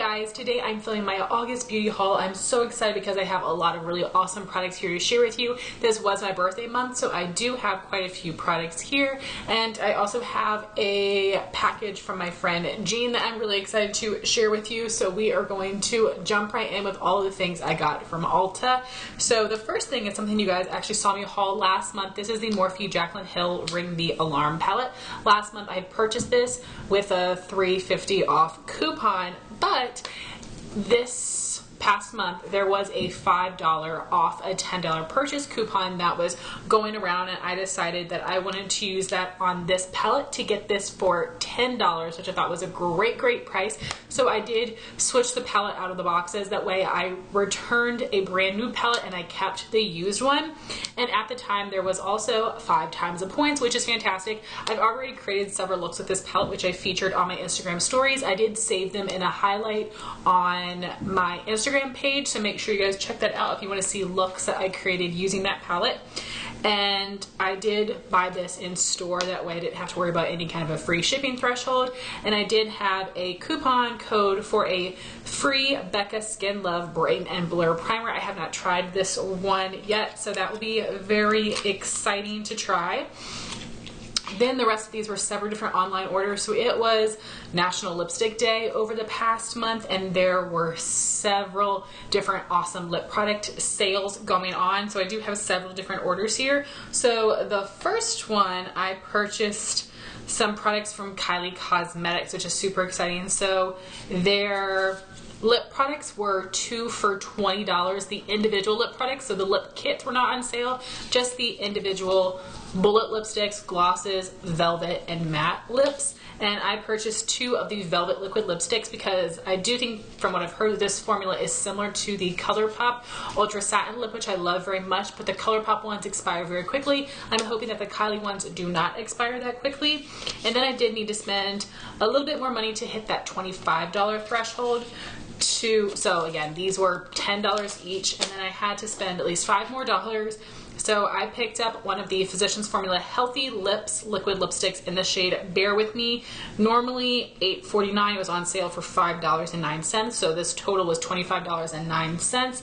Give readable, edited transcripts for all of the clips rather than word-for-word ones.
guys, today I'm filming my August beauty haul. I'm so excited because I have a lot of really awesome products here to share with you. This was my birthday month, so I do have quite a few products here, and I also have a package from my friend Jean that I'm really excited to share with you. So we are going to jump right in with all of the things I got from Ulta. So the first thing is something you guys actually saw me haul last month. This is the Morphe Jaclyn Hill Ring the Alarm palette. Last month I had purchased this with a $3.50 off coupon, but this past month there was a $5 off a $10 purchase coupon that was going around, and I decided that I wanted to use that on this palette to get this for $10, which I thought was a great price. So I did switch the palette out of the boxes. That way I returned a brand new palette and I kept the used one. And at the time there was also 5 times the points, which is fantastic. I've already created several looks with this palette, which I featured on my Instagram stories. I did save them in a highlight on my Instagram page, so make sure you guys check that out if you want to see looks that I created using that palette. And I did buy this in store, that way I didn't have to worry about any kind of a free shipping threshold. And I did have a coupon code for a free Becca Skin Love Brighten and Blur primer. I have not tried this one yet, so that will be very exciting to try. Then the rest of these were several different online orders. So it was National Lipstick Day over the past month, and there were several different awesome lip product sales going on. So I do have several different orders here. So the first one, I purchased some products from Kylie Cosmetics, which is super exciting. So their lip products were 2 for $20, the individual lip products. So the lip kits were not on sale, just the individual bullet lipsticks, glosses, velvet, and matte lips. And I purchased 2 of these velvet liquid lipsticks because I do think, from what I've heard, this formula is similar to the ColourPop Ultra Satin Lip, which I love very much, but the ColourPop ones expire very quickly. I'm hoping that the Kylie ones do not expire that quickly. And then I did need to spend a little bit more money to hit that $25 threshold. So again, these were $10 each, and then I had to spend at least $5 more. So I picked up one of the Physicians Formula Healthy Lips liquid lipsticks in the shade Bear With Me. Normally $8.49, it was on sale for $5.09, so this total was $25.09.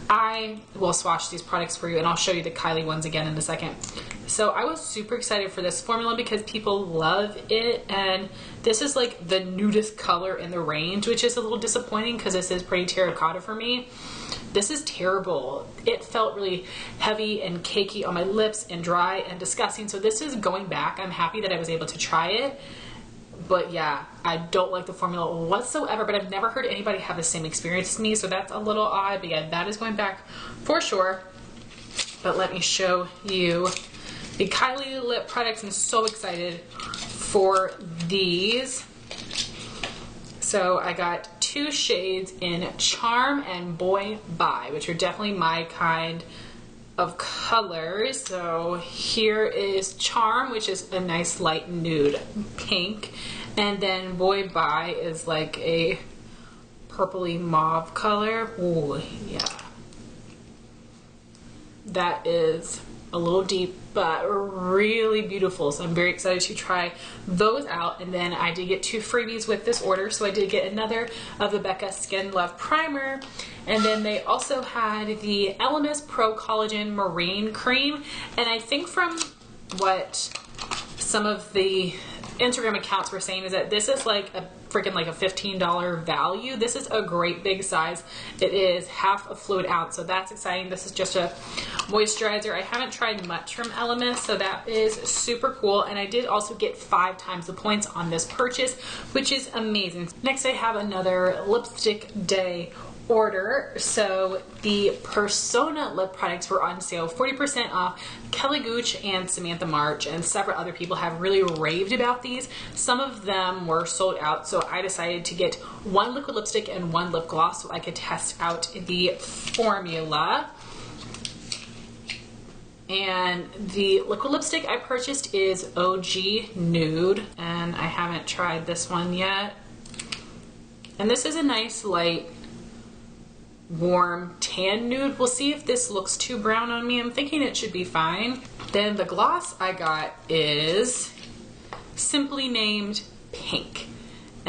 I will swatch these products for you, and I'll show you the Kylie ones again in a second. So I was super excited for this formula because people love it, and this is like the nudist color in the range, which is a little disappointing because this is pretty terracotta for me. This is terrible. It felt really heavy and cakey on my lips and dry and disgusting. So this is going back. I'm happy that I was able to try it. But yeah, I don't like the formula whatsoever, but I've never heard anybody have the same experience as me. So that's a little odd, but yeah, that is going back for sure. But let me show you the Kylie lip products. I'm so excited for these. So I got 2 shades in Charm and Boy Bye, which are definitely my kind of colors. So here is Charm, which is a nice light nude pink, and then Boy Bye is like a purpley mauve color. Oh yeah, that is a little deep, but really beautiful. So I'm very excited to try those out. And then I did get 2 freebies with this order. So I did get another of the Becca Skin Love primer. And then they also had the Elemis Pro Collagen Marine Cream. And I think from what some of the Instagram accounts were saying is that this is like a freaking like a $15 value. This is a great big size. It is half a fluid ounce, so that's exciting. This is just a moisturizer. I haven't tried much from Elemis, so that is super cool. And I did also get 5 times the points on this purchase, which is amazing. Next I have another lipstick day order. So the Persona lip products were on sale, 40% off. Kelly Gooch and Samantha March and several other people have really raved about these. Some of them were sold out, so I decided to get 1 liquid lipstick and 1 lip gloss so I could test out the formula. And the liquid lipstick I purchased is OG Nude, and I haven't tried this one yet. And this is a nice light warm tan nude. We'll see if this looks too brown on me. I'm thinking it should be fine. Then the gloss I got is simply named Pink.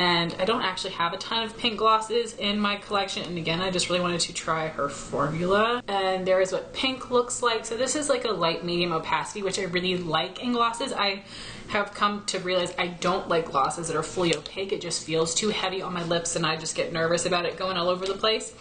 and I don't actually have a ton of pink glosses in my collection, and again, I just really wanted to try her formula. And there is what pink looks like. So this is like a light medium opacity, which I really like in glosses. I have come to realize I don't like glosses that are fully opaque. It just feels too heavy on my lips and I just get nervous about it going all over the place.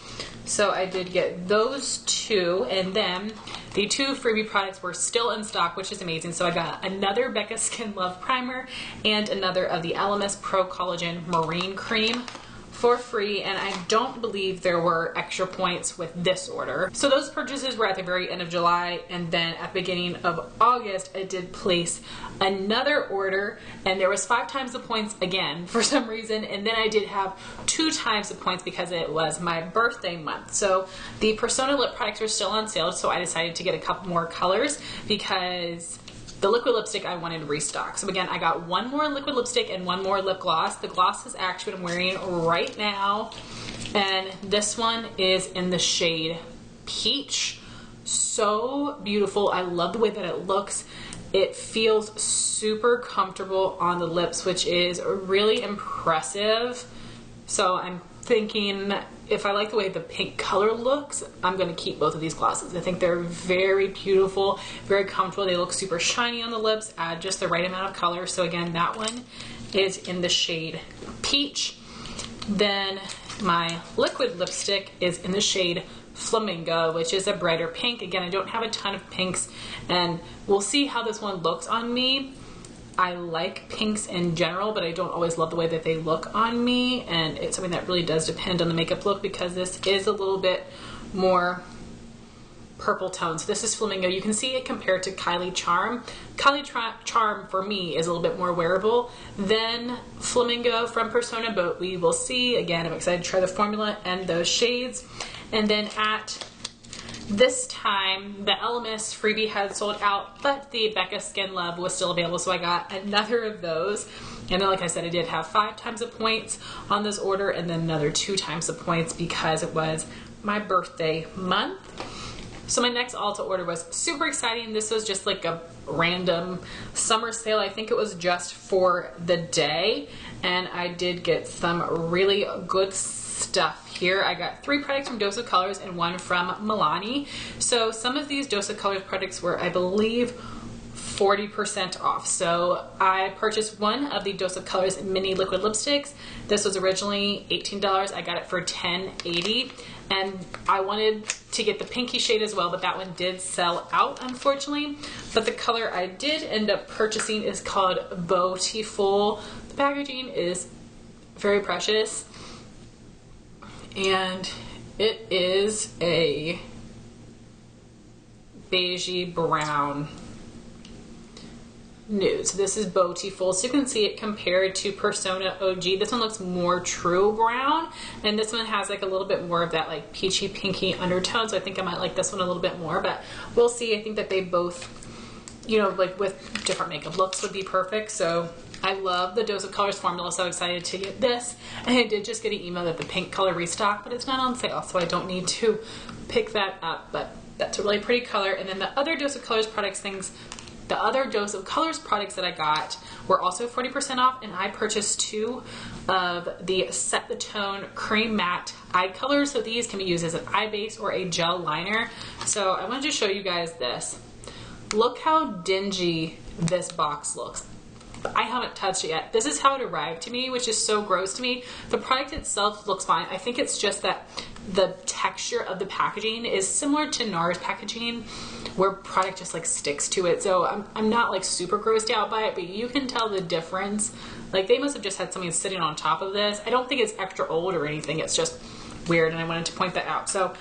So I did get those two, and then the two freebie products were still in stock, which is amazing. So I got another Becca Skin Love Primer and another of the Elemis Pro Collagen Marine Cream for free, and I don't believe there were extra points with this order. So those purchases were at the very end of July, and then at the beginning of August I did place another order, and there was 5 times the points again for some reason, and then I did have 2 times the points because it was my birthday month. So the Persona lip products are still on sale, so I decided to get a couple more colors because the liquid lipstick I wanted to restock. So again, I got 1 more liquid lipstick and 1 more lip gloss. The gloss is actually what I'm wearing right now, and this one is in the shade Peach. So beautiful. I love the way that it looks. It feels super comfortable on the lips, which is really impressive. So I'm thinking if I like the way the pink color looks, I'm going to keep both of these glosses. I think they're very beautiful, very comfortable. They look super shiny on the lips, add just the right amount of color. So again, that one is in the shade Peach. Then my liquid lipstick is in the shade Flamingo, which is a brighter pink. Again, I don't have a ton of pinks, and we'll see how this one looks on me. I like pinks in general, but I don't always love the way that they look on me, and it's something that really does depend on the makeup look because this is a little bit more purple tone. So this is Flamingo. You can see it compared to Kylie Charm. Charm for me is a little bit more wearable than Flamingo from Persona, but we will see. Again, I'm excited to try the formula and those shades. And then at this time, the Elemis freebie had sold out, but the Becca Skin Love was still available, so I got another of those. And then, like I said, I did have 5 times the points on this order, and then another 2 times the points because it was my birthday month. So my next Ulta order was super exciting. This was just like a random summer sale. I think it was just for the day, and I did get some really good stuff here. I got 3 products from Dose of Colors and 1 from Milani. So some of these Dose of Colors products were, I believe, 40% off. So I purchased 1 of the Dose of Colors mini liquid lipsticks. This was originally $18. I got it for $10.80, and I wanted to get the pinky shade as well, but that one did sell out, unfortunately. But the color I did end up purchasing is called Bow-tiful. The packaging is very precious, and it is a beigey brown nude. So this is Bow-tiful. So you can see it compared to Persona OG. This one looks more true brown, and this one has like a little bit more of that like peachy pinky undertone. So I think I might like this one a little bit more, but we'll see. I think that they both, you know, like with different makeup looks would be perfect. So I love the Dose of Colors formula, so excited to get this. And I did just get an email that the pink color restocked, but it's not on sale, so I don't need to pick that up. But that's a really pretty color. And then the other Dose of Colors products that I got were also 40% off, and I purchased 2 of the Set the Tone Cream Matte Eye Colors. So these can be used as an eye base or a gel liner. So I wanted to show you guys this. Look how dingy this box looks. I haven't touched it yet. This is how it arrived to me, which is so gross to me. The product itself looks fine. I think it's just that the texture of the packaging is similar to NARS packaging, where product just like sticks to it. So I'm not like super grossed out by it, but you can tell the difference. Like they must have just had something sitting on top of this. I don't think it's extra old or anything. It's just weird, and I wanted to point that out. So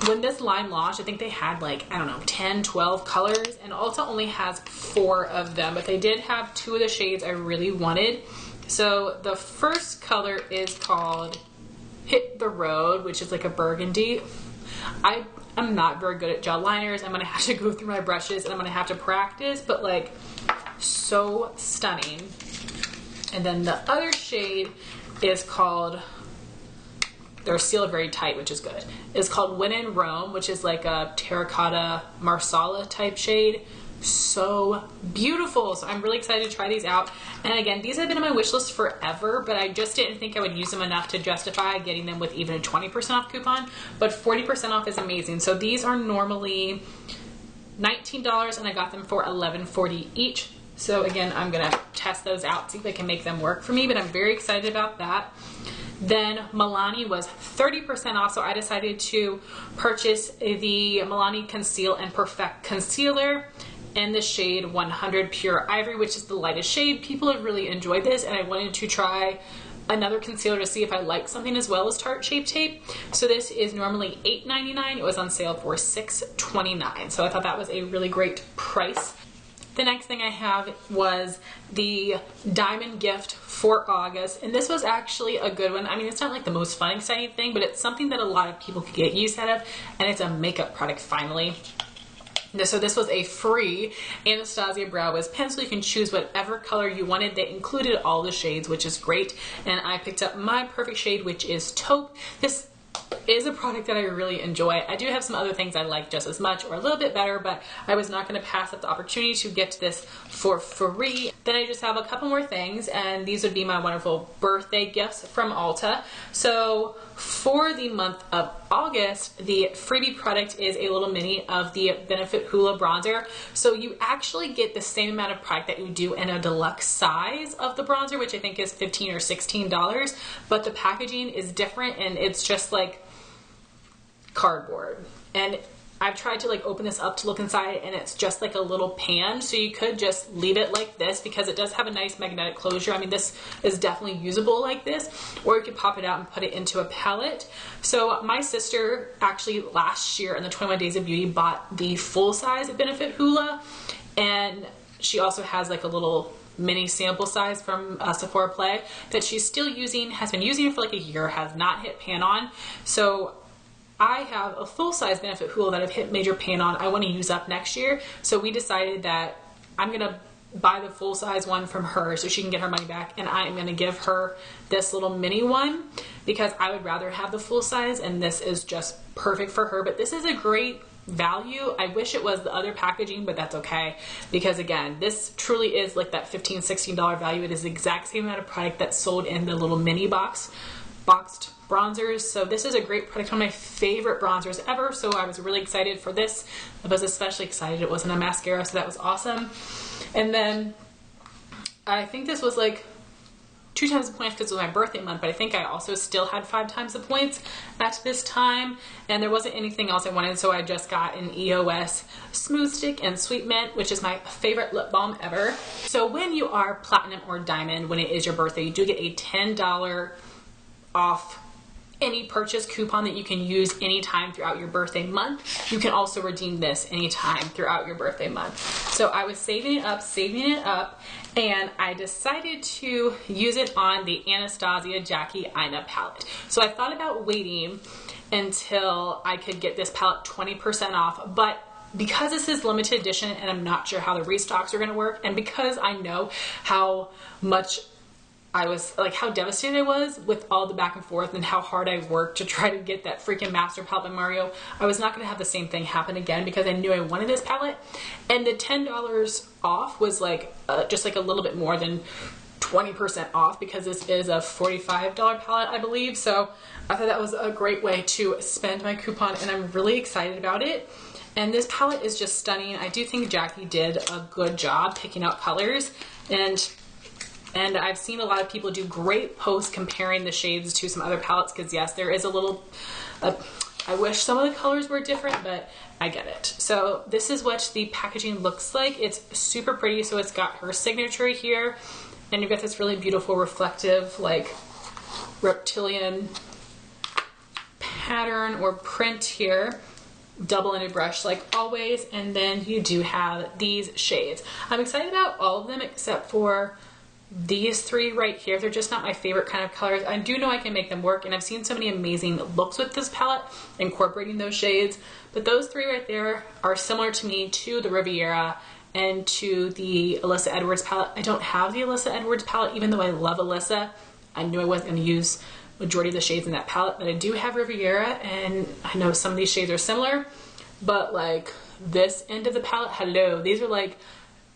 when this line launched, I think they had like, I don't know, 10, 12 colors, and Ulta only has 4 of them, but they did have 2 of the shades I really wanted. So the first color is called Hit the Road, which is like a burgundy. I'm not very good at gel liners. I'm gonna have to go through my brushes and I'm gonna have to practice, but like so stunning. And then the other shade is called, they're sealed very tight, which is good. It's called When in Rome, which is like a terracotta marsala type shade. so beautiful. So I'm really excited to try these out. And again, these have been on my wish list forever, but I just didn't think I would use them enough to justify getting them with even a 20% off coupon, but 40% off is amazing. So these are normally $19 and I got them for $11.40 each. So again, I'm gonna test those out, see if I can make them work for me, but I'm very excited about that. Then Milani was 30% off, so I decided to purchase the Milani Conceal and Perfect Concealer in the shade 100 Pure Ivory, which is the lightest shade. People have really enjoyed this, and I wanted to try another concealer to see if I like something as well as Tarte Shape Tape. So this is normally $8.99. It was on sale for $6.29. So I thought that was a really great price. The next thing I have was the diamond gift for August, and this was actually a good one. I mean, it's not like the most fun, exciting thing, but it's something that a lot of people could get use out of, and it's a makeup product finally. So this was a free Anastasia Brow Wiz pencil. You can choose whatever color you wanted. They included all the shades, which is great, and I picked up my perfect shade, which is Taupe. This is a product that I really enjoy. I do have some other things I like just as much or a little bit better, but I was not going to pass up the opportunity to get this for free. Then I just have a couple more things, and these would be my wonderful birthday gifts from Ulta. So for the month of August, the freebie product is a little mini of the Benefit Hoola Bronzer. So you actually get the same amount of product that you do in a deluxe size of the bronzer, which I think is $15 or $16, but the packaging is different, and it's just like cardboard. And I've tried to like open this up to look inside, and it's just like a little pan, so you could just leave it like this because it does have a nice magnetic closure. I mean, this is definitely usable like this, or you could pop it out and put it into a palette. So my sister actually last year in the 21 Days of Beauty bought the full size Benefit Hoola, and she also has like a little mini sample size from Sephora Play that she's still using, has been using it for like a year, has not hit pan on. So I have a full-size Benefit Hoola that I've hit major pan on. I want to use up next year, so we decided that I'm going to buy the full-size one from her so she can get her money back, and I'm going to give her this little mini one because I would rather have the full size, and this is just perfect for her. But this is a great value. I wish it was the other packaging, but that's okay because again, this truly is like that $15, $16 value. It is the exact same amount of product that's sold in the little mini boxed bronzers. So this is a great product, one of my favorite bronzers ever. So I was really excited for this. I was especially excited it wasn't a mascara, so that was awesome. And then I think this was like 2 times the points because it was my birthday month, but I think I also still had 5 times the points at this time, and there wasn't anything else I wanted, so I just got an EOS Smooth Stick and Sweet Mint, which is my favorite lip balm ever. So when you are platinum or diamond, when it is your birthday, you do get a $10 off any purchase coupon that you can use anytime throughout your birthday month. You can also redeem this anytime throughout your birthday month. So I was saving it up, and I decided to use it on the Anastasia Jackie Aina palette. So I thought about waiting until I could get this palette 20% off, but because this is limited edition and I'm not sure how the restocks are going to work, and because I know how much I was like, how devastated I was with all the back and forth and how hard I worked to try to get that freaking master palette by Mario, I was not going to have the same thing happen again because I knew I wanted this palette. And the $10 off was like just like a little bit more than 20% off because this is a $45 palette, I believe. So I thought that was a great way to spend my coupon, and I'm really excited about it. And this palette is just stunning. I do think Jackie did a good job picking out colors, and I've seen a lot of people do great posts comparing the shades to some other palettes because yes, there is a little, I wish some of the colors were different, but I get it. So this is what the packaging looks like. It's super pretty. So it's got her signature here, and you've got this really beautiful reflective like reptilian pattern or print here. Double-ended brush like always, and then you do have these shades. I'm excited about all of them except for these 3 right here. They're just not my favorite kind of colors. I do know I can make them work, and I've seen so many amazing looks with this palette incorporating those shades, but those 3 right there are similar to me to the Riviera and to the Alyssa Edwards palette. I don't have the Alyssa Edwards palette, even though I love Alyssa. I knew I wasn't going to use majority of the shades in that palette, but I do have Riviera, and I know some of these shades are similar. but like this end of the palette, hello, these are like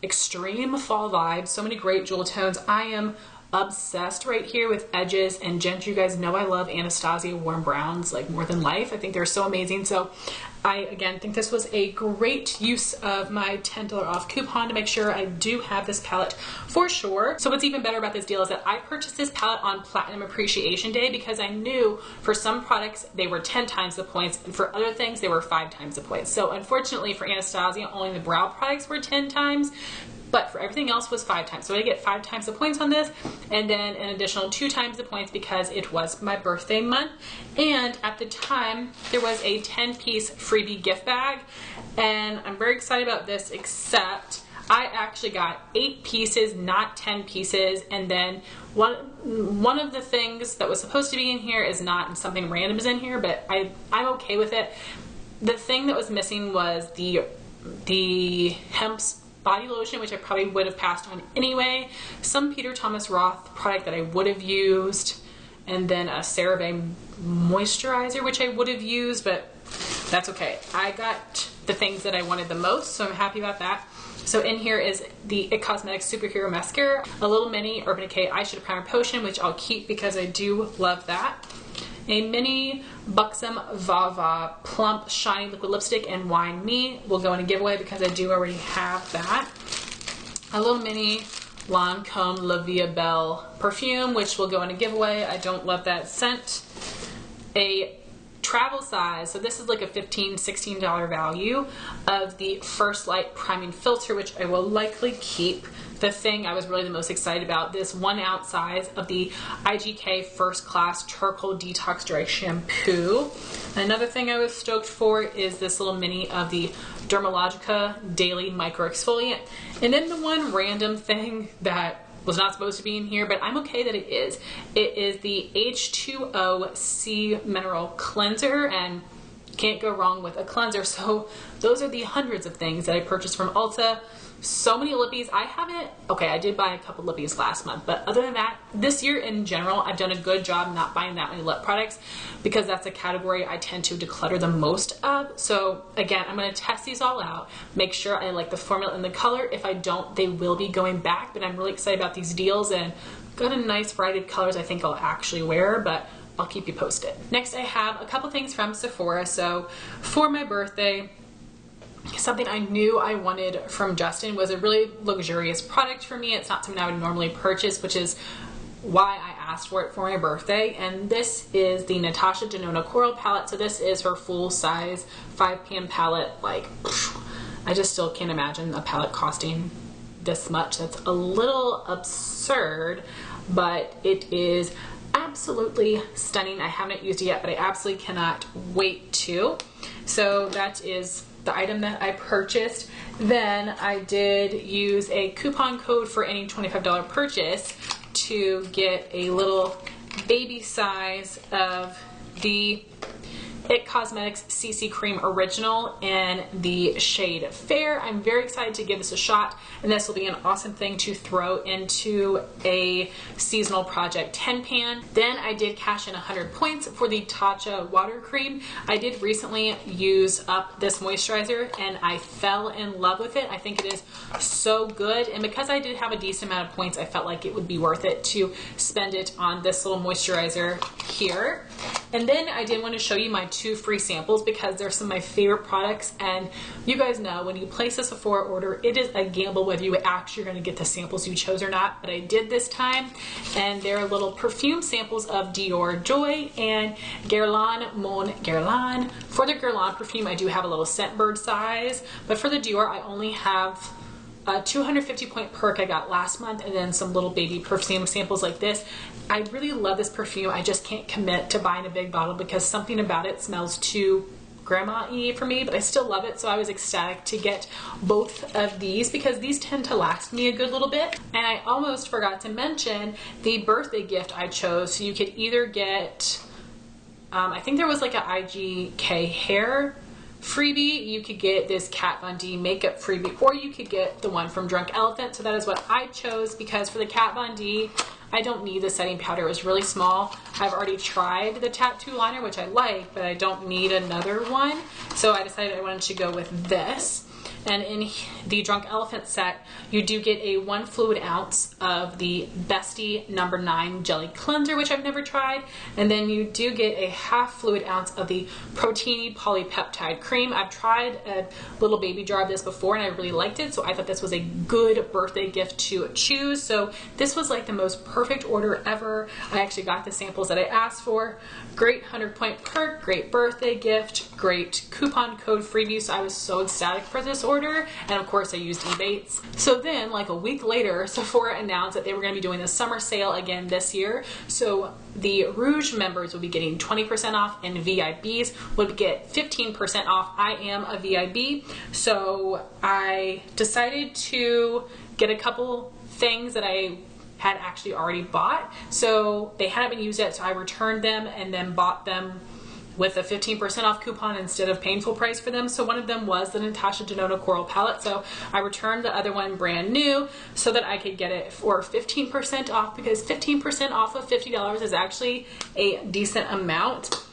extreme fall vibes. So many great jewel tones. I am obsessed right here with edges and gems. You guys know I love Anastasia warm browns like more than life. I think they're so amazing. So I again think this was a great use of my $10 off coupon to make sure I do have this palette for sure. So what's even better about this deal is that I purchased this palette on Platinum Appreciation Day because I knew for some products they were 10 times the points and for other things they were 5 times the points. So unfortunately for Anastasia, only the brow products were 10 times. But for everything else was 5 times. So I get 5 times the points on this, and then an additional 2 times the points because it was my birthday month. And at the time, there was a 10-piece freebie gift bag, and I'm very excited about this, except I actually got 8 pieces, not 10 pieces, and then one of the things that was supposed to be in here is not, and something random is in here, but I'm okay with it. The thing that was missing was the hemp's body lotion, which I probably would have passed on anyway, some Peter Thomas Roth product that I would have used, and then a CeraVe moisturizer, which I would have used, but that's okay. I got the things that I wanted the most, so I'm happy about that. So in here is the IT Cosmetics Superhero Mascara, a little mini Urban Decay Eyeshadow Primer Potion, which I'll keep because I do love that. A mini Buxom Vava Plump Shiny Liquid Lipstick and Wine Me will go in a giveaway because I do already have that. A little mini Lancome La Vie Belle perfume, which will go in a giveaway. I don't love that scent. A travel size, so this is like a $15, $16 value of the First Light Priming Filter, which I will likely keep. The thing I was really the most excited about, this 1 ounce size of the IGK First Class Charcoal Detox Dry Shampoo. Another thing I was stoked for is this little mini of the Dermalogica Daily Micro Exfoliant. And then the one random thing that was not supposed to be in here, but I'm okay that it is. It is the H2O Sea Mineral Cleanser, and can't go wrong with a cleanser. So those are the hundreds of things that I purchased from Ulta. So many lippies. I did buy a couple lippies last month, but other than that, this year in general, I've done a good job not buying that many lip products because that's a category I tend to declutter the most of. So again, I'm going to test these all out, make sure I like the formula and the color. If I don't, they will be going back, but I'm really excited about these deals and got a nice variety of colors I think I'll actually wear, but I'll keep you posted. Next, I have a couple things from Sephora. So for my birthday, something I knew I wanted from Justin was a really luxurious product for me. It's not something I would normally purchase, which is why I asked for it for my birthday. And this is the Natasha Denona Coral Palette. So this is her full size 5 pan palette. Like, I just still can't imagine a palette costing this much. That's a little absurd, but it is absolutely stunning. I haven't used it yet, but I absolutely cannot wait to. So that is the item that I purchased. Then I did use a coupon code for any $25 purchase to get a little baby size of the IT Cosmetics CC Cream Original in the shade Fair. I'm very excited to give this a shot, and this will be an awesome thing to throw into a seasonal project 10 pan. Then I did cash in 100 points for the Tatcha water cream. I did recently use up this moisturizer and I fell in love with it. I think it is so good, and because I did have a decent amount of points, I felt like it would be worth it to spend it on this little moisturizer here. And then I did want to show you my 2 free samples because they're some of my favorite products, and you guys know when you place a Sephora order, it is a gamble whether you actually are going to get the samples you chose or not, but I did this time, and they're little perfume samples of Dior Joy and Guerlain Mon Guerlain. For the Guerlain perfume, I do have a little Scentbird size, but for the Dior, I only have a 250 point perk I got last month, and then some little baby perfume samples like this. I really love this perfume. I just can't commit to buying a big bottle because something about it smells too grandma-y for me, but I still love it, so I was ecstatic to get both of these because these tend to last me a good little bit. And I almost forgot to mention the birthday gift I chose. So you could either get, I think there was like an IGK hair freebie, you could get this Kat Von D makeup freebie, or you could get the one from Drunk Elephant. So that is what I chose because for the Kat Von D, I don't need the setting powder. It was really small. I've already tried the tattoo liner, which I like, but I don't need another one. So I decided I wanted to go with this. And in the Drunk Elephant set, you do get a 1 fluid ounce of the Bestie No. 9 Jelly Cleanser, which I've never tried. And then you do get a half fluid ounce of the Proteini Polypeptide Cream. I've tried a little baby jar of this before and I really liked it, so I thought this was a good birthday gift to choose. So this was like the most perfect order ever. I actually got the samples that I asked for. Great 100-point perk, great birthday gift, great coupon code freebie. So I was so ecstatic for this order, and of course I used Ebates. So then, like a week later, Sephora announced that they were going to be doing the summer sale again this year. So the Rouge members would be getting 20% off and VIBs would get 15% off. I am a VIB, so I decided to get a couple things that I had actually already bought. So they hadn't been used yet, so I returned them and then bought them with a 15% off coupon instead of paid full price for them. So one of them was the Natasha Denona Coral Palette. So I returned the other one brand new so that I could get it for 15% off, because 15% off of $50 is actually a decent amount.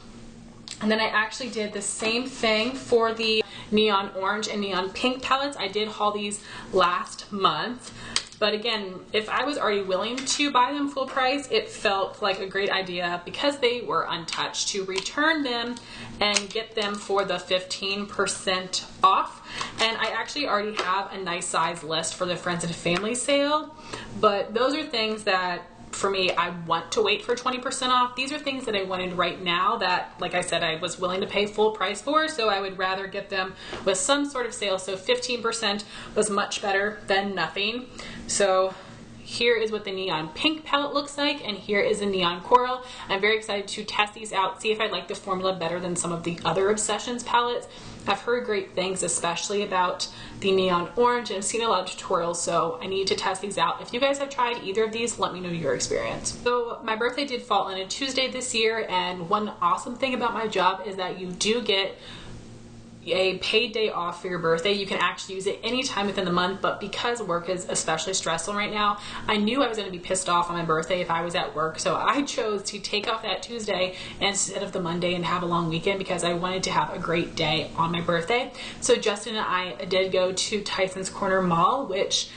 And then I actually did the same thing for the Neon Orange and Neon Pink palettes. I did haul these last month. But again, if I was already willing to buy them full price, it felt like a great idea, because they were untouched, to return them and get them for the 15% off. And I actually already have a nice size list for the friends and family sale, but those are things that, for me, I want to wait for 20% off. These are things that I wanted right now that, like I said, I was willing to pay full price for, so I would rather get them with some sort of sale. So 15% was much better than nothing. So here is what the Neon Pink palette looks like, and here is the Neon Coral. I'm very excited to test these out, see if I like the formula better than some of the other Obsessions palettes. I've heard great things, especially about the Neon Orange, and I've seen a lot of tutorials, so I need to test these out. If you guys have tried either of these, let me know your experience. So my birthday did fall on a Tuesday this year, and one awesome thing about my job is that you do get a paid day off for your birthday. You can actually use it anytime within the month, but because work is especially stressful right now, I knew I was going to be pissed off on my birthday if I was at work, so I chose to take off that Tuesday instead of the Monday and have a long weekend, because I wanted to have a great day on my birthday. So Justin and I did go to Tyson's Corner Mall, which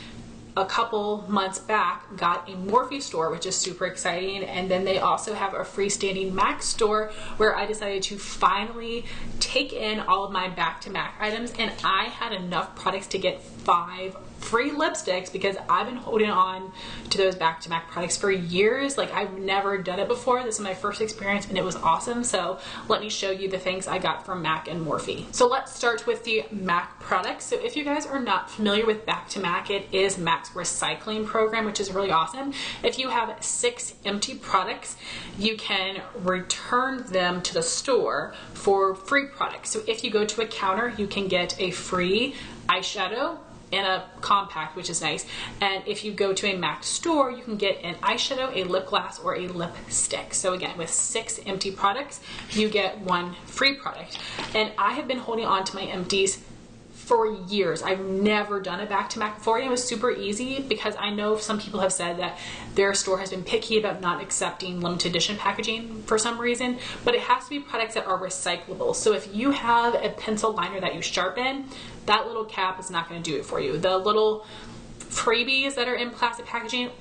a couple months back got a Morphe store, which is super exciting. And then they also have a freestanding MAC store, where I decided to finally take in all of my back to MAC items, and I had enough products to get 5 free lipsticks, because I've been holding on to those back to MAC products for years. Like, I've never done it before. This is my first experience and it was awesome. So let me show you the things I got from MAC and Morphe. So let's start with the MAC products. So if you guys are not familiar with back to MAC, it is MAC's recycling program, which is really awesome. If you have 6 empty products, you can return them to the store for free products. So if you go to a counter, you can get a free eyeshadow and a compact, which is nice. And if you go to a MAC store, you can get an eyeshadow, a lip gloss, or a lipstick. So again, with 6 empty products, you get 1 free product. And I have been holding on to my empties for years. I've never done a back to MAC before, and it was super easy, because I know some people have said that their store has been picky about not accepting limited edition packaging for some reason, but it has to be products that are recyclable. So if you have a pencil liner that you sharpen, that little cap is not going to do it for you. The little freebies that are in plastic packaging,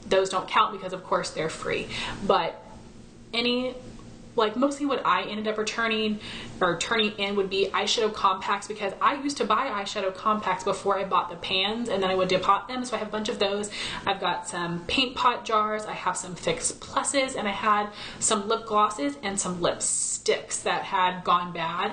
those don't count, because of course they're free. But mostly what I ended up turning in would be eyeshadow compacts, because I used to buy eyeshadow compacts before I bought the pans, and then I would depot them. So I have a bunch of those. I've got some paint pot jars, I have some Fix Pluses, and I had some lip glosses and some lipsticks that had gone bad,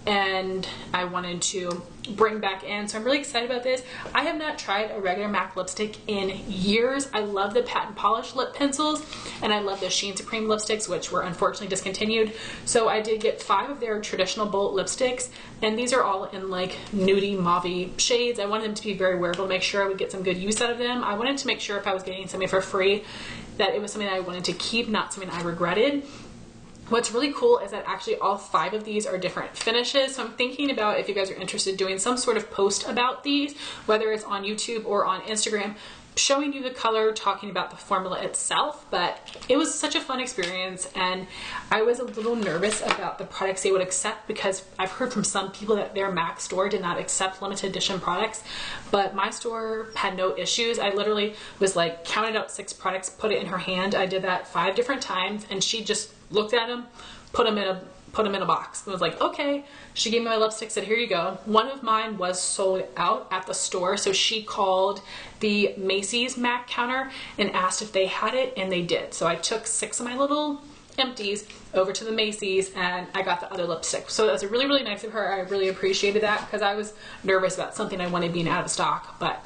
and I wanted to bring back in. So I'm really excited about this. I have not tried a regular MAC lipstick in years. I love the Pat and Polish lip pencils, and I love the Sheen Supreme lipsticks, which were unfortunately discontinued. So I did get 5 of their traditional bullet lipsticks, and these are all in like nudie mauve shades. I wanted them to be very wearable to make sure I would get some good use out of them. I wanted to make sure if I was getting something for free that it was something that I wanted to keep, not something I regretted. What's really cool is that actually all 5 of these are different finishes. So I'm thinking about, if you guys are interested, doing some sort of post about these, whether it's on YouTube or on Instagram, showing you the color, talking about the formula itself, but it was such a fun experience, and I was a little nervous about the products they would accept because I've heard from some people that their MAC store did not accept limited edition products, but my store had no issues. I literally was like, counted out 6 products, put it in her hand. I did that 5 different times, and she just looked at them, put them in a box. And was like, okay. She gave me my lipstick, said, here you go. One of mine was sold out at the store, so she called the Macy's MAC counter and asked if they had it, and they did. So I took 6 of my little empties over to the Macy's, and I got the other lipstick. So that was really, really nice of her. I really appreciated that because I was nervous about something I wanted being out of stock, but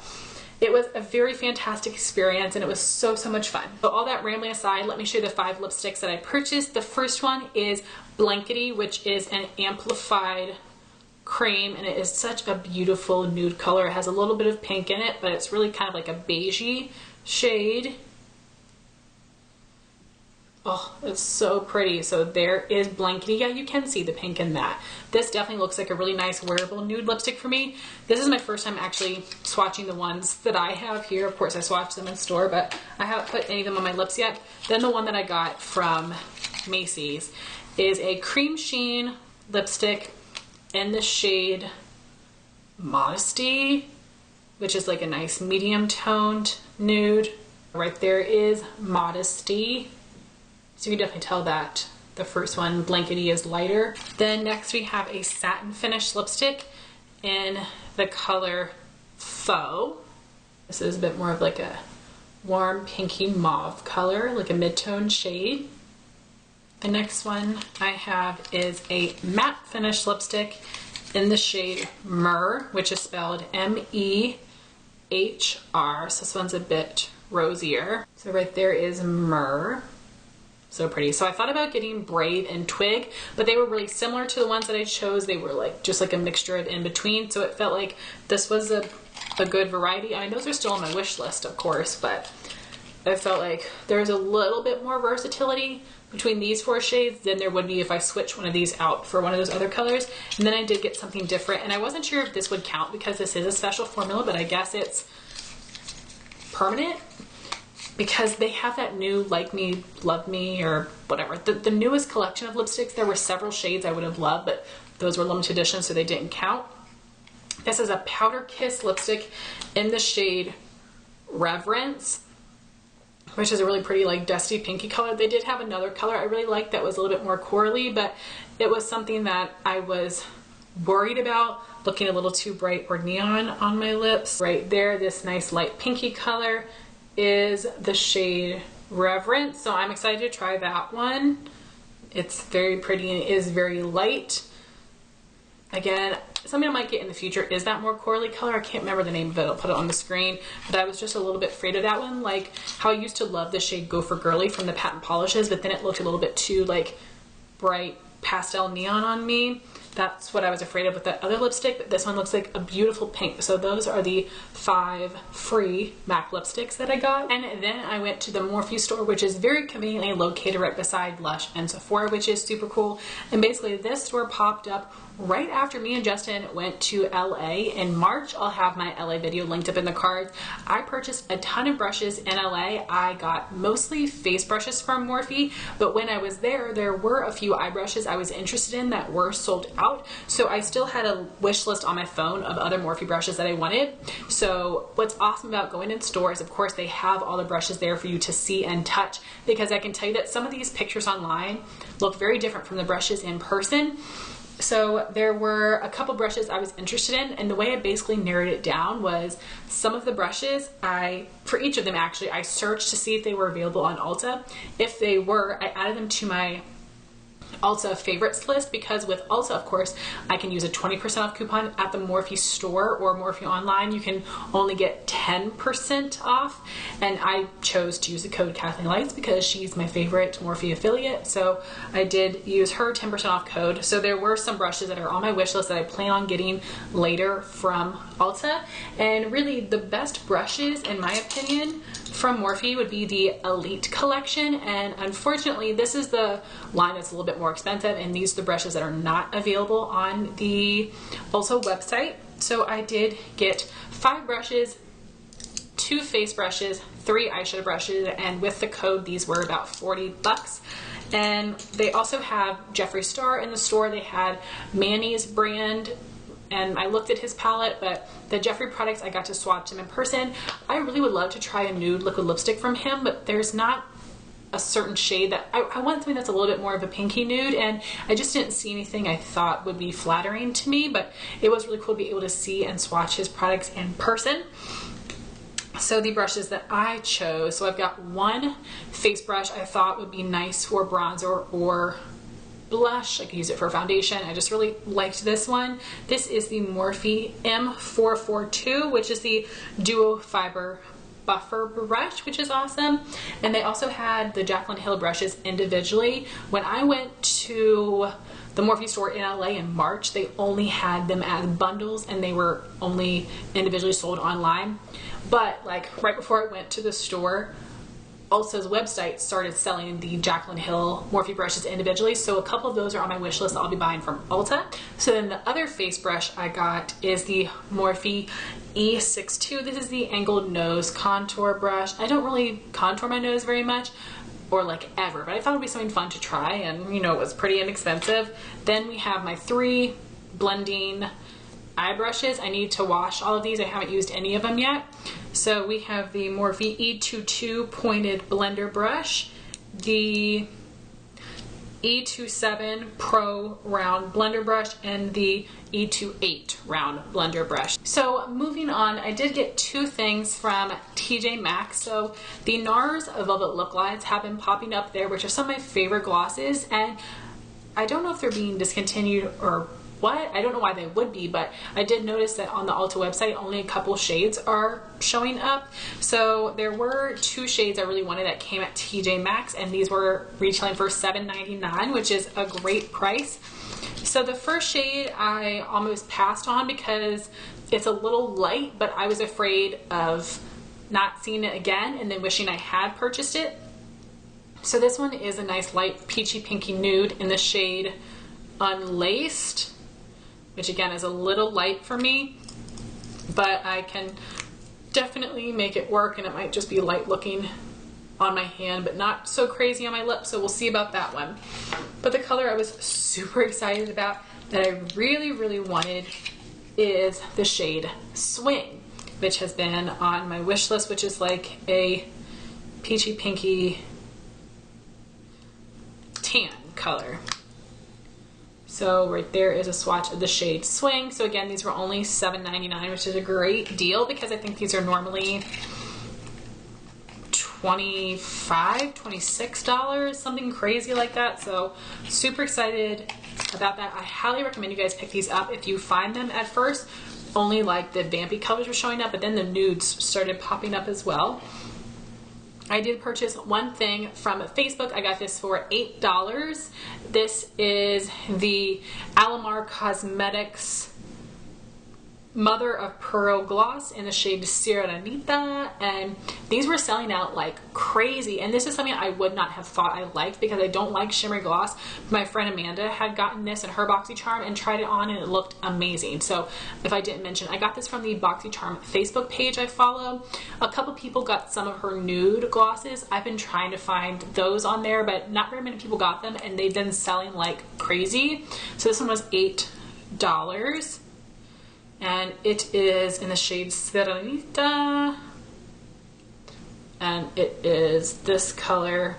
it was a very fantastic experience, and it was so, so much fun. So all that rambling aside, let me show you the 5 lipsticks that I purchased. The first one is Blankety, which is an amplified cream, and it is such a beautiful nude color. It has a little bit of pink in it, but it's really kind of like a beigey shade. Oh, it's so pretty. So there is Blankety. Yeah, you can see the pink in that. This definitely looks like a really nice wearable nude lipstick for me. This is my first time actually swatching the ones that I have here. Of course, I swatched them in store, but I haven't put any of them on my lips yet. Then the one that I got from Macy's is a cream sheen lipstick in the shade Modesty, which is like a nice medium toned nude. Right there is Modesty. So you can definitely tell that the first one, Blankety, is lighter. Then next we have a satin finish lipstick in the color Faux. This is a bit more of like a warm pinky mauve color, like a mid-tone shade. The next one I have is a matte finish lipstick in the shade Myrrh, which is spelled M-E-H-R. So this one's a bit rosier. So right there is Myrrh. So pretty. So I thought about getting Brave and Twig, but they were really similar to the ones that I chose. They were like just like a mixture of in between. So it felt like this was a good variety. I mean, those are still on my wish list, of course, but I felt like there's a little bit more versatility between these 4 shades than there would be if I switch one of these out for one of those other colors. And then I did get something different, and I wasn't sure if this would count because this is a special formula, but I guess it's permanent because they have that new Like Me, Love Me, or whatever. The newest collection of lipsticks, there were several shades I would have loved, but those were limited edition, so they didn't count. This is a Powder Kiss lipstick in the shade Reverence, which is a really pretty like dusty pinky color. They did have another color I really liked that was a little bit more corally, but it was something that I was worried about looking a little too bright or neon on my lips. Right there, this nice light pinky color is the shade Reverence, so I'm excited to try that one. It's very pretty and it is very light. Again, something I might get in the future is that more corally color. I can't remember the name of it. I'll put it on the screen. But I was just a little bit afraid of that one. Like how I used to love the shade Go for Girly from the Patent Polishes, but then it looked a little bit too like bright pastel neon on me. That's what I was afraid of with that other lipstick, but this one looks like a beautiful pink. So those are the 5 free MAC lipsticks that I got. And then I went to the Morphe store, which is very conveniently located right beside Lush and Sephora, which is super cool. And basically this store popped up right after me and Justin went to LA in March. I'll have my LA video linked up in the cards. I purchased a ton of brushes in LA. I got mostly face brushes from Morphe, but when I was there, there were a few eye brushes I was interested in that were sold out. So I still had a wish list on my phone of other Morphe brushes that I wanted. So what's awesome about going in stores, of course, they have all the brushes there for you to see and touch, because I can tell you that some of these pictures online look very different from the brushes in person. So there were a couple brushes I was interested in, and the way I basically narrowed it down was some of the brushes, for each of them actually, I searched to see if they were available on Ulta. If they were, I added them to my Ulta favorites list, because with Ulta, of course, I can use a 20% off coupon. At the Morphe store or Morphe online, you can only get 10% off, and I chose to use the code Kathleen Lights because she's my favorite Morphe affiliate, so I did use her 10% off code. So there were some brushes that are on my wish list that I plan on getting later from Ulta, and really the best brushes, in my opinion, from Morphe would be the Elite collection, and unfortunately this is the line that's a little bit more expensive, and these are the brushes that are not available on the Ulta website. So I did get 5 brushes 2 face brushes, 3 eyeshadow brushes, and with the code these were about 40 bucks. And they also have Jeffree Star in the store. They had Manny's brand, and I looked at his palette, but the Jeffree products, I got to swatch them in person. I really would love to try a nude liquid lipstick from him, but there's not a certain shade that I want something that's a little bit more of a pinky nude, and I just didn't see anything I thought would be flattering to me, but it was really cool to be able to see and swatch his products in person. So the brushes that I chose, so I've got one face brush I thought would be nice for bronzer or blush. I could use it for foundation. I just really liked this one. This is the Morphe M442, which is the duo fiber buffer brush, which is awesome. And they also had the Jaclyn Hill brushes individually. When I went to the Morphe store in LA in March, they only had them as bundles and they were only individually sold online. But like right before I went to the store, Ulta's website started selling the Jaclyn Hill Morphe brushes individually, so a couple of those are on my wish list that I'll be buying from Ulta. So then the other face brush I got is the Morphe E62. This is the angled nose contour brush. I don't really contour my nose very much, or like ever, but I thought it would be something fun to try, and you know, it was pretty inexpensive. Then we have my 3 blending eye brushes. I need to wash all of these. I haven't used any of them yet. So we have the Morphe E22 pointed blender brush, the E27 Pro round blender brush, and the E28 round blender brush. So moving on, I did get 2 things from TJ Maxx. So the NARS Velvet Lip Glides have been popping up there, which are some of my favorite glosses, and I don't know if they're being discontinued or what. I don't know why they would be, but I did notice that on the Ulta website only a couple shades are showing up. So there were 2 shades I really wanted that came at TJ Maxx, and these were retailing for $7.99, which is a great price. So the first shade I almost passed on because it's a little light, but I was afraid of not seeing it again and then wishing I had purchased it. So this one is a nice light peachy pinky nude in the shade Unlaced, which again is a little light for me, but I can definitely make it work, and it might just be light looking on my hand, but not so crazy on my lips, so we'll see about that one. But the color I was super excited about that I really, really wanted is the shade Swing, which has been on my wish list, which is like a peachy pinky tan color. So right there is a swatch of the shade Swing. So again, these were only $7.99, which is a great deal because I think these are normally $25, $26, something crazy like that. So super excited about that. I highly recommend you guys pick these up if you find them. At first, only like the vampy colors were showing up, but then the nudes started popping up as well. I did purchase one thing from Facebook. I got this for $8. This is the Alamar Cosmetics Mother of Pearl Gloss in the shade Sirenita, and these were selling out like crazy, and this is something I would not have thought I liked because I don't like shimmery gloss. My friend Amanda had gotten this in her BoxyCharm and tried it on, and it looked amazing. So if I didn't mention, I got this from the BoxyCharm Facebook page I follow. A couple people got some of her nude glosses. I've been trying to find those on there, but not very many people got them, and they've been selling like crazy. So this one was $8. And it is in the shade Serenita, and it is this color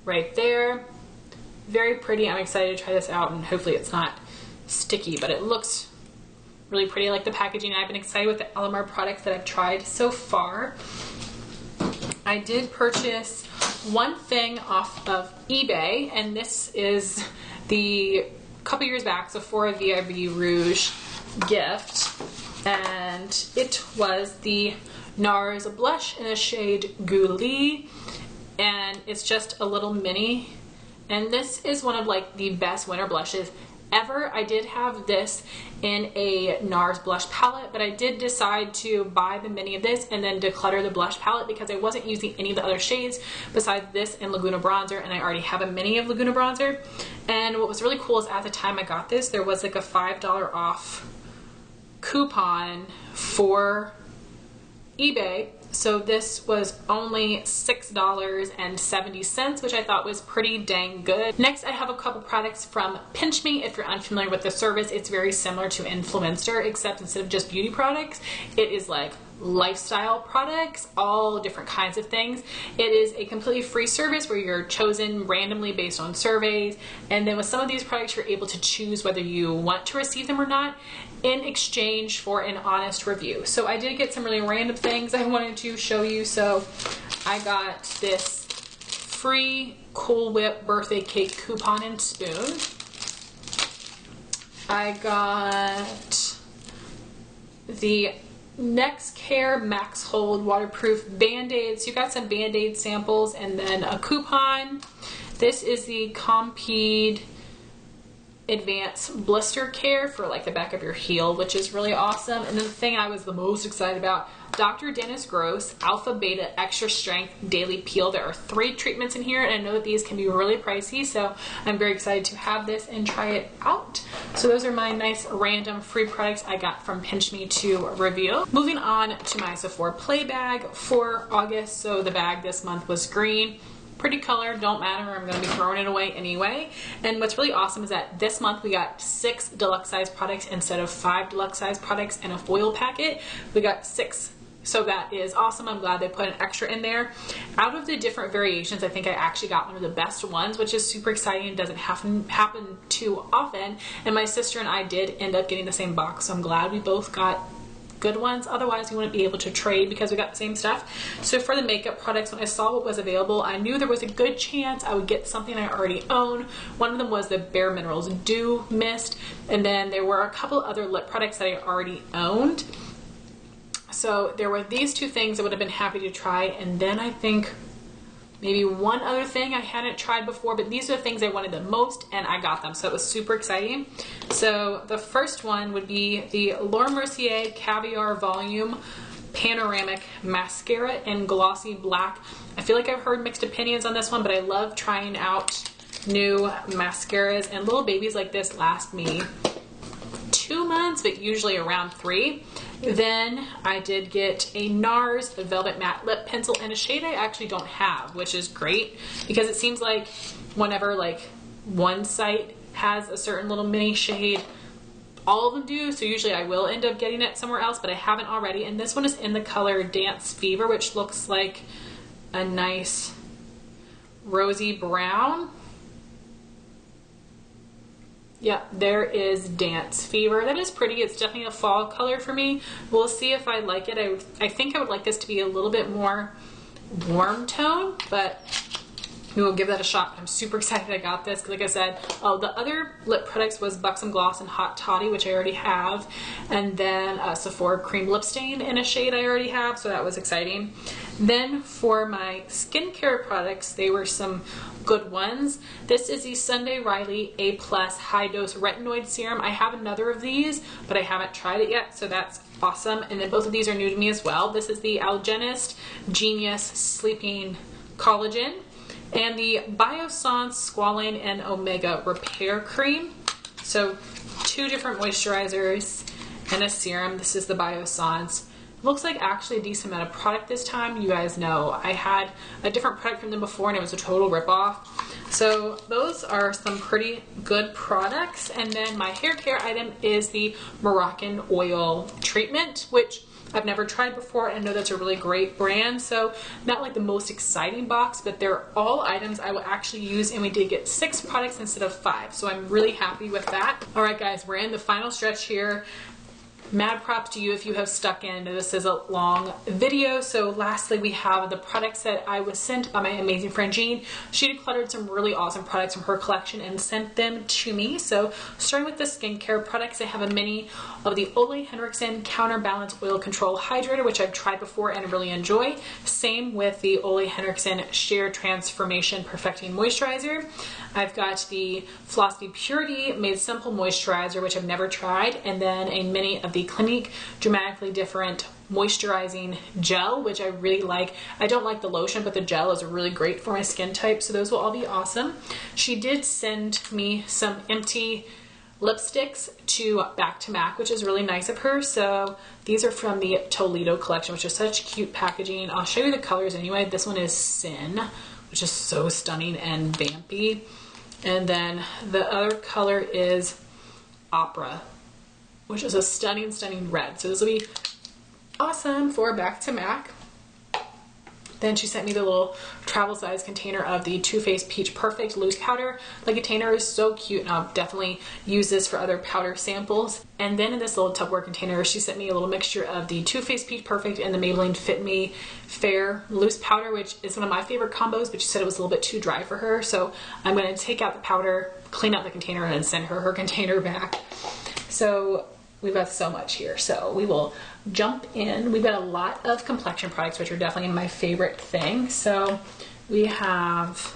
right there. Very pretty. I'm excited to try this out, and hopefully it's not sticky, but it looks really pretty. I like the packaging. I've been excited with the Alamar products that I've tried so far. I did purchase one thing off of eBay, and this is the couple years back Sephora VIB Rouge gift, and it was the NARS blush in the shade Goulie, and it's just a little mini, and this is one of like the best winter blushes ever. I did have this in a NARS blush palette, but I did decide to buy the mini of this and then declutter the blush palette because I wasn't using any of the other shades besides this and Laguna Bronzer, and I already have a mini of Laguna Bronzer. And what was really cool is at the time I got this, there was like a $5 off coupon for eBay, So this was only $6.70, which I thought was pretty dang good. Next, I have a couple products from PinchMe. If you're unfamiliar with the service, it's very similar to Influencer, except instead of just beauty products, it is like lifestyle products, all different kinds of things. It is a completely free service where you're chosen randomly based on surveys, and then with some of these products you're able to choose whether you want to receive them or not in exchange for an honest review. So I did get some really random things I wanted to show you. So I got this free Cool Whip birthday cake coupon and spoon. I got the Next Care Max Hold waterproof band-aids. You got some band-aid samples and then a coupon. This is the Compeed Advanced Blister Care for like the back of your heel, which is really awesome. And then the thing I was the most excited about, Dr. Dennis Gross Alpha Beta Extra Strength Daily Peel. There are 3 treatments in here, and I know that these can be really pricey, so I'm very excited to have this and try it out. So those are my nice random free products I got from PinchMe to review. Moving on to my Sephora Play bag for August. So the bag this month was green. Pretty color, don't matter, I'm going to be throwing it away anyway. And what's really awesome is that this month we got 6 deluxe size products instead of 5 deluxe size products in a foil packet. We got 6. So that is awesome. I'm glad they put an extra in there. Out of the different variations, I think I actually got one of the best ones, which is super exciting. It doesn't happen too often. And my sister and I did end up getting the same box, so I'm glad we both got good ones. Otherwise, we wouldn't be able to trade because we got the same stuff. So for the makeup products, when I saw what was available, I knew there was a good chance I would get something I already own. One of them was the Bare Minerals Dew Mist, and then there were a couple other lip products that I already owned. So there were these 2 things I would have been happy to try, and then I think maybe one other thing I hadn't tried before, but these are the things I wanted the most, and I got them, so it was super exciting. So the first one would be the Laura Mercier Caviar Volume Panoramic Mascara in Glossy Black. I feel like I've heard mixed opinions on this one, but I love trying out new mascaras, and little babies like this last me 2 months, but usually around 3. Then I did get a NARS Velvet Matte Lip Pencil in a shade I actually don't have, which is great because it seems like whenever like one site has a certain little mini shade, all of them do, so usually I will end up getting it somewhere else, but I haven't already. And this one is in the color Dance Fever, which looks like a nice rosy brown. Yeah, there is Dance Fever. That is pretty. It's definitely a fall color for me. We'll see if I like it. I think I would like this to be a little bit more warm tone, but we will give that a shot. I'm super excited I got this because, like I said, the other lip products was Buxom Gloss and Hot Toddy, which I already have, and then Sephora Cream Lip Stain in a shade I already have, so that was exciting. Then for my skincare products, they were some good ones. This is the Sunday Riley A+ High Dose Retinoid Serum. I have another of these, but I haven't tried it yet, so that's awesome. And then both of these are new to me as well. This is the Algenist Genius Sleeping Collagen and the Biossance Squalane and Omega Repair Cream. So 2 different moisturizers and a serum. This is the Biossance. Looks like actually a decent amount of product this time. You guys know I had a different product from them before and it was a total ripoff. So those are some pretty good products. And then my hair care item is the Moroccan Oil Treatment, which I've never tried before, and I know that's a really great brand. So not like the most exciting box, but they're all items I will actually use, and we did get 6 products instead of 5. So I'm really happy with that. All right guys, we're in the final stretch here. Mad props to you if you have stuck in. This is a long video. So lastly, we have the products that I was sent by my amazing friend Jean. She decluttered some really awesome products from her collection and sent them to me. So starting with the skincare products, I have a mini of the Ole Henriksen Counterbalance Oil Control Hydrator, which I've tried before and really enjoy. Same with the Ole Henriksen Sheer Transformation Perfecting Moisturizer. I've got the Flossy Purity Made Simple Moisturizer, which I've never tried, and then a mini of the Clinique Dramatically Different Moisturizing Gel, which I really like. I don't like the lotion, but the gel is really great for my skin type, so those will all be awesome. She did send me some empty lipsticks to back to MAC, which is really nice of her. So these are from the Toledo collection, which is such cute packaging. I'll show you the colors anyway. This one is Sin, which is so stunning and vampy. And then the other color is Opera, which is a stunning, stunning red. So this will be awesome for back to MAC. Then she sent me the little travel size container of the Too Faced Peach Perfect Loose Powder. The container is so cute, and I'll definitely use this for other powder samples. And then in this little Tupperware container, she sent me a little mixture of the Too Faced Peach Perfect and the Maybelline Fit Me Fair Loose Powder, which is one of my favorite combos, but she said it was a little bit too dry for her. So I'm going to take out the powder, clean out the container, and then send her container back. So we've got so much here, so we will jump in. We've got a lot of complexion products, which are definitely my favorite thing. So we have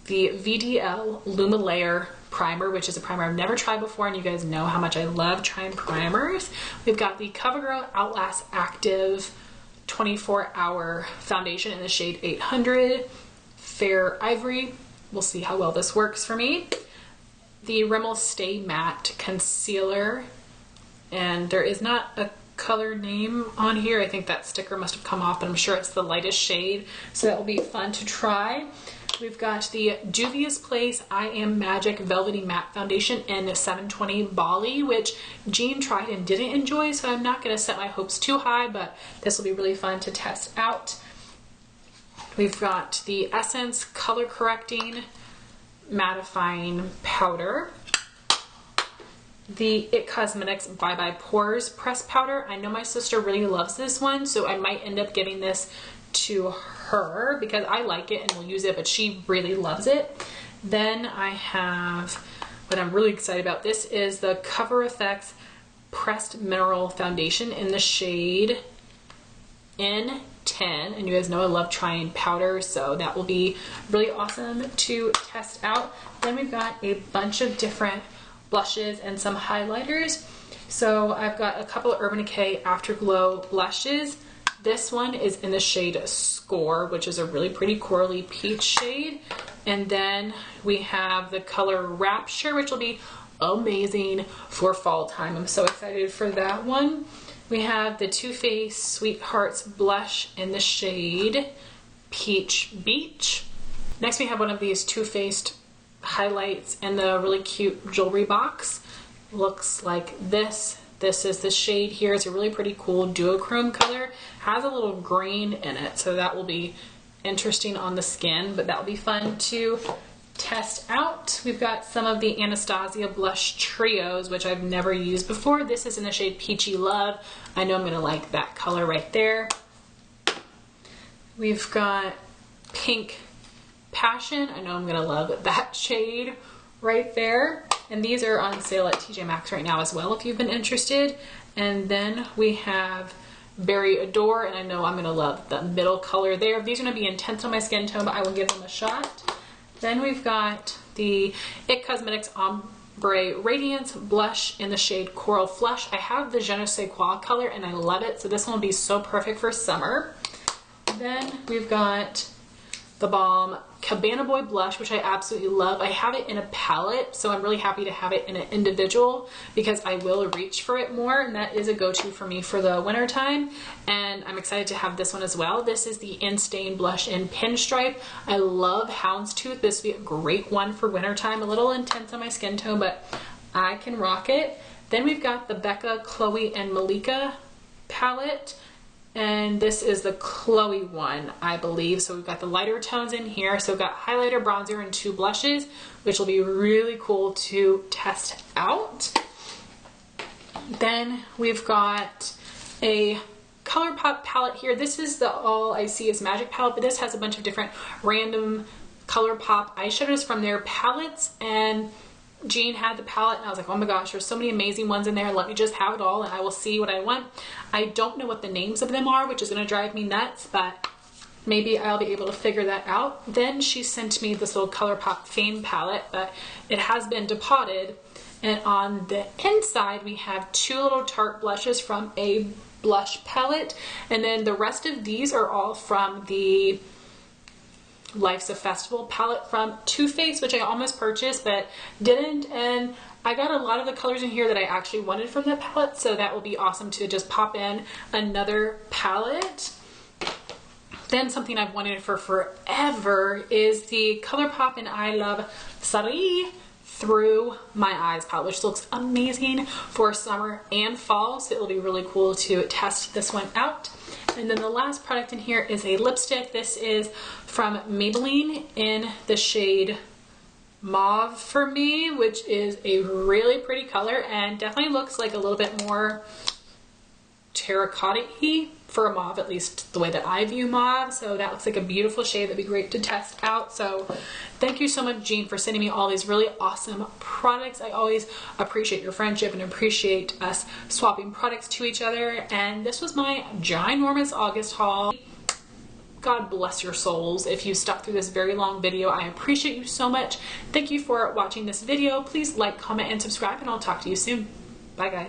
the VDL Luma Layer Primer, which is a primer I've never tried before, and you guys know how much I love trying primers. We've got the CoverGirl Outlast Active 24-Hour Foundation in the shade 800, Fair Ivory. We'll see how well this works for me. The Rimmel Stay Matte Concealer, and there is not a color name on here. I think that sticker must have come off, but I'm sure it's the lightest shade, so that will be fun to try. We've got the Juvia's Place I Am Magic Velvety Matte Foundation in 720 Bali, which Jean tried and didn't enjoy, so I'm not going to set my hopes too high, but this will be really fun to test out. We've got the Essence Color Correcting Mattifying Powder. The IT Cosmetics Bye Bye Pores Press Powder. I know my sister really loves this one, so I might end up giving this to her because I like it and will use it, but she really loves it. Then I have what I'm really excited about. This is the Cover FX Pressed Mineral Foundation in the shade N10, and you guys know I love trying powder, so that will be really awesome to test out. Then we've got a bunch of different blushes and some highlighters. So I've got a couple of Urban Decay Afterglow blushes. This one is in the shade Score, which is a really pretty corally peach shade. And then we have the color Rapture, which will be amazing for fall time. I'm so excited for that one. We have the Too Faced Sweethearts blush in the shade Peach Beach. Next we have one of these Too Faced highlights in the really cute jewelry box. Looks like this. This is the shade here. It's a really pretty cool duochrome color. Has a little green in it, so that will be interesting on the skin, but that will be fun to test out. We've got some of the Anastasia blush trios, which I've never used before. This is in the shade Peachy Love. I know I'm gonna like that color right there. We've got Pink Passion. I know I'm gonna love that shade right there. And these are on sale at TJ Maxx right now as well if you've been interested. And then we have Berry Adore, and I know I'm gonna love the middle color there. These are gonna be intense on my skin tone, but I will give them a shot. Then we've got the IT Cosmetics Ombre Radiance blush in the shade Coral Flush. I have the Je ne sais quoi color and I love it, so this one will be so perfect for summer. Then we've got the Balm Cabana Boy blush, which I absolutely love. I have it in a palette, so I'm really happy to have it in an individual because I will reach for it more, and that is a go-to for me for the winter time. And I'm excited to have this one as well. This is the In-Stain blush in Pinstripe. I love Houndstooth. This would be a great one for winter time. A little intense on my skin tone, but I can rock it. Then we've got the Becca, Chloe, and Malika palette. And this is the Chloe one, I believe. So we've got the lighter tones in here. So we've got highlighter, bronzer, and 2 blushes, which will be really cool to test out. Then we've got a ColourPop palette here. This is the All I See Is Magic palette, but this has a bunch of different random ColourPop eyeshadows from their palettes, and Jean had the palette and I was like, oh my gosh, there's so many amazing ones in there. Let me just have it all and I will see what I want. I don't know what the names of them are, which is going to drive me nuts, but maybe I'll be able to figure that out. Then she sent me this little ColourPop Fame palette, but it has been depotted. And on the inside, we have 2 little Tarte blushes from a blush palette. And then the rest of these are all from the Life's a Festival palette from Too Faced, which I almost purchased but didn't, and I got a lot of the colors in here that I actually wanted from that palette, so that will be awesome to just pop in another palette. Then something I've wanted for forever is the ColourPop and I Love Sari Through My Eyes palette, which looks amazing for summer and fall, so it'll be really cool to test this one out. And then the last product in here is a lipstick. This is from Maybelline in the shade Mauve for me, which is a really pretty color and definitely looks like a little bit more terracotta-y for a mauve, at least the way that I view mauve. So that looks like a beautiful shade that'd be great to test out. So thank you so much, Jean, for sending me all these really awesome products. I always appreciate your friendship and appreciate us swapping products to each other. And this was my ginormous August haul. God bless your souls if you stuck through this very long video. I appreciate you so much. Thank you for watching this video. Please like, comment, and subscribe, and I'll talk to you soon. Bye, guys.